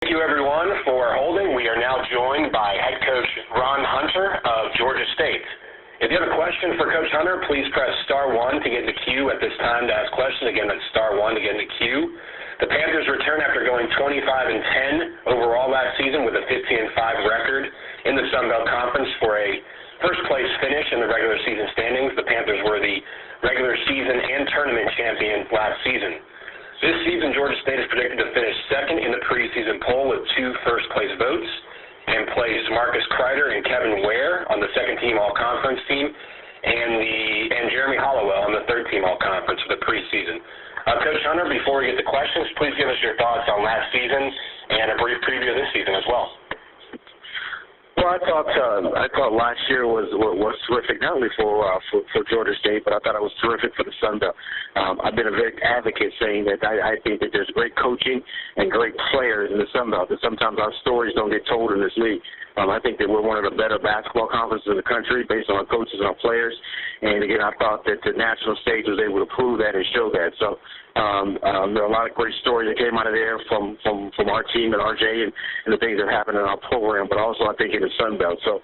Thank you, everyone, for holding. We are now joined by head coach Ron Hunter of Georgia State. If you have a question for Coach Hunter, please press star 1 to get in the queue at this time to ask questions. Again, that's star 1 to get in the queue. The Panthers return after going 25-10 overall last season with a 15-5 record in the Sun Belt Conference for a first-place finish in the regular season standings. The Panthers were the regular season and tournament champions last season. This season, Georgia State is predicted to finish second in the preseason poll with 2 first-place votes and plays Marcus Kreider and Kevin Ware on the second-team All-Conference team and Jeremy Hollowell on the third-team All-Conference for the preseason. Coach Hunter, before we get to questions, please give us your thoughts on last season and a brief preview of this season as well. Well, I thought last year was terrific, not only for Georgia State, but I thought it was terrific for the Sun Belt. I've been a big advocate saying that I think that there's great coaching and great players in the Sun Belt, that sometimes our stories don't get told in this league. I think that we're one of the better basketball conferences in the country based on our coaches and our players. And, again, I thought that the national stage was able to prove that and show that. So there are a lot of great stories that came out of there from our team and RJ and the things that happened in our program, but also I think in the Sun Belt. So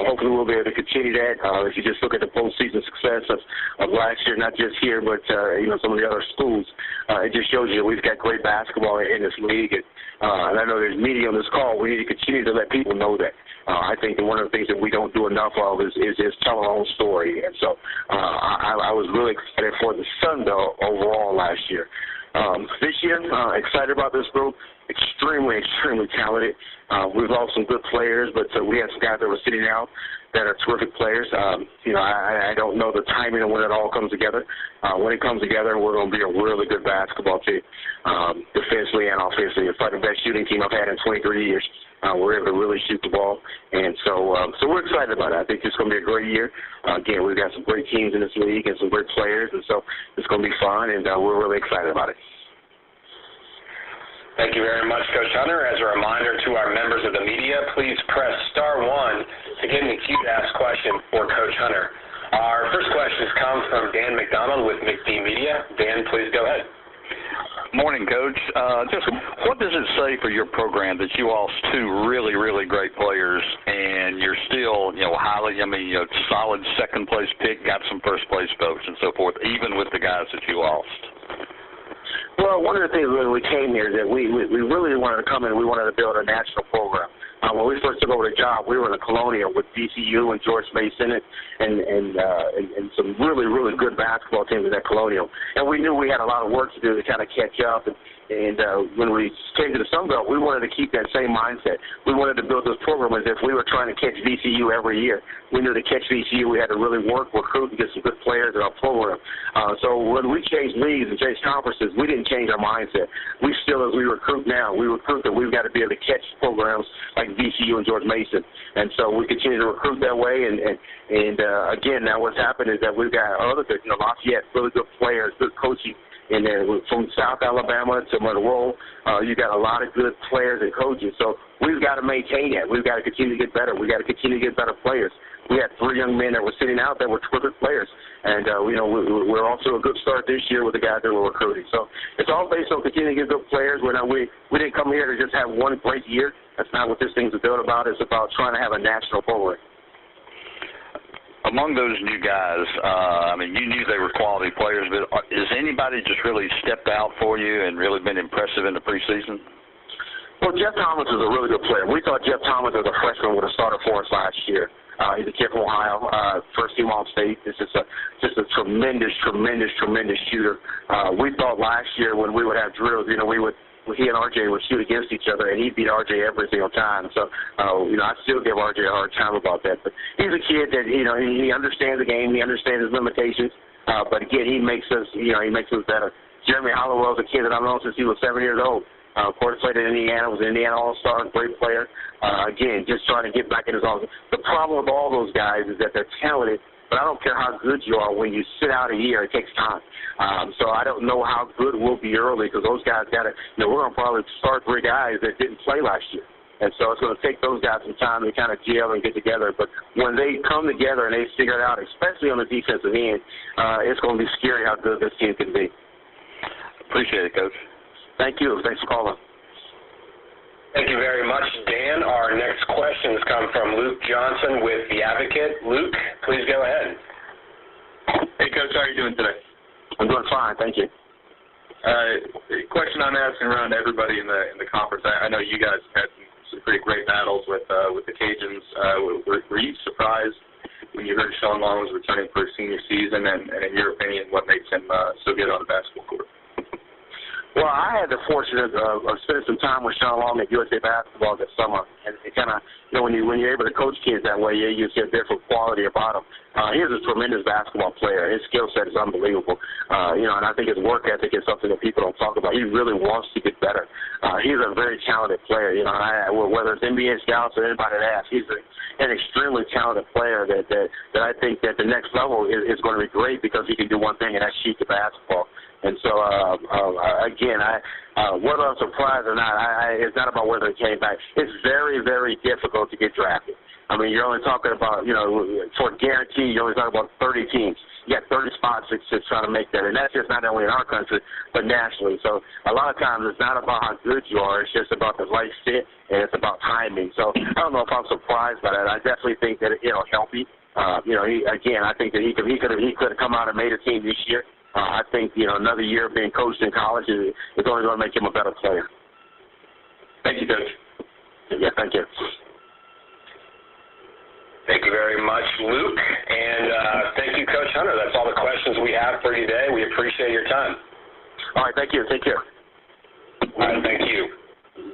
hopefully we'll be able to continue that. If you just look at the postseason success of last year, not just here, but some of the other schools, it just shows you that we've got great basketball in this league. And I know there's media on this call. We need to continue to let people know that. I think that one of the things that we don't do enough of is tell our own story. And so I was really excited for the Sun Belt overall last year. This year, excited about this group. Extremely, extremely talented. We've lost some good players, but we have some guys that were sitting out that are terrific players. I don't know the timing of when it all comes together. When it comes together, we're going to be a really good basketball team, defensively and offensively. It's probably the best shooting team I've had in 23 years. We're able to really shoot the ball, and so we're excited about it. I think it's going to be a great year. Again, we've got some great teams in this league and some great players, and so it's going to be fun, and we're really excited about it. Thank you very much, Coach Hunter. As a reminder to our members of the media, please press star 1 to get in the queue to ask questions for Coach Hunter. Our first questions come from Dan McDonald with McD Media. Dan, please go ahead. Morning, Coach. Just what does it say for your program that you lost 2 really, really great players and you're still, solid second-place pick, got some first-place votes and so forth, even with the guys that you lost? Well, one of the things when we came here is that we really wanted to come in and we wanted to build a national program. When we first took over the job, we were in the Colonial with VCU and George Mason and some really, really good basketball teams in that Colonial. And we knew we had a lot of work to do to kind of catch up. And when we came to the Sun Belt, we wanted to keep that same mindset. We wanted to build this program as if we were trying to catch VCU every year. We knew to catch VCU, we had to really work, recruit, and get some good players in our program. So when we changed leagues and changed conferences, we didn't change our mindset. We still, as we recruit now, we recruit that we've got to be able to catch programs like VCU and George Mason. And so we continue to recruit that way. And again, now what's happened is that we've got other good, Lafayette, really good players, good coaching. And then from South Alabama to Monroe, you got a lot of good players and coaches. So we've got to maintain that. We've got to continue to get better. We've got to continue to get better players. We had 3 young men that were sitting out that were terrific players. And, we're also a good start this year with the guys that we're recruiting. So it's all based on continuing to get good players. We didn't come here to just have one great year. That's not what this thing's built about. It's about trying to have a national program. Among those new guys, you knew they were quality players, but has anybody just really stepped out for you and really been impressive in the preseason? Well, Jeff Thomas is a really good player. We thought Jeff Thomas as a freshman would have started for us last year. He's a kid from Ohio, first-team All-State. This is just a tremendous, tremendous, tremendous shooter. We thought last year when we would have drills, he and RJ would shoot against each other, and he'd beat RJ every single time. So, I still give RJ a hard time about that. But he's a kid that, he understands the game. He understands his limitations. But, again, he makes us better. Jeremy Hollowell is a kid that I've known since he was 7 years old. Of course, played in Indiana, was an Indiana All-Star, great player. Again, just trying to get back in his offense. The problem with all those guys is that they're talented, but I don't care how good you are. When you sit out a year, it takes time. So I don't know how good we'll be early because those guys got to, we're going to probably start 3 guys that didn't play last year. And so it's going to take those guys some time to kind of gel and get together. But when they come together and they figure it out, especially on the defensive end, it's going to be scary how good this team can be. Appreciate it, Coach. Thank you. Thanks for calling. Thank you very much, Dan. Our next questions come from Luke Johnson with The Advocate. Luke, please go ahead. Hey, Coach, how are you doing today? I'm doing fine, thank you. Question I'm asking around to everybody in the conference. I know you guys had some pretty great battles with the Cajuns. Were you surprised when you heard Sean Long was returning for his senior season, and in your opinion, what makes him so good on the basketball court? Well, I had the fortune of spending some time with Sean Long at USA Basketball this summer, and it kind of, when you're able to coach kids that way, you see a different quality about him. He's a tremendous basketball player. His skill set is unbelievable. And I think his work ethic is something that people don't talk about. He really wants to get better. He's a very talented player. Whether it's NBA scouts or anybody that asks, he's an extremely talented player that I think that the next level is going to be great because he can do one thing, and that's shoot the basketball. And so, again, whether I'm surprised or not, it's not about whether he came back. It's very, very difficult to get drafted. I mean, you're only talking about, for a guarantee, you're only talking about 30 teams. You got 30 spots to try to make that, and that's just not only in our country, but nationally. So a lot of times it's not about how good you are. It's just about the right fit, and it's about timing. So I don't know if I'm surprised by that. I definitely think that it'll help him. I think that he could have come out and made a team this year. I think, another year of being coached in college is only going to make him a better player. Thank you, Coach. Yeah, thank you. Thank you very much, Luke. And thank you, Coach Hunter. That's all the questions we have for you today. We appreciate your time. All right, thank you. Take care. All right, thank you.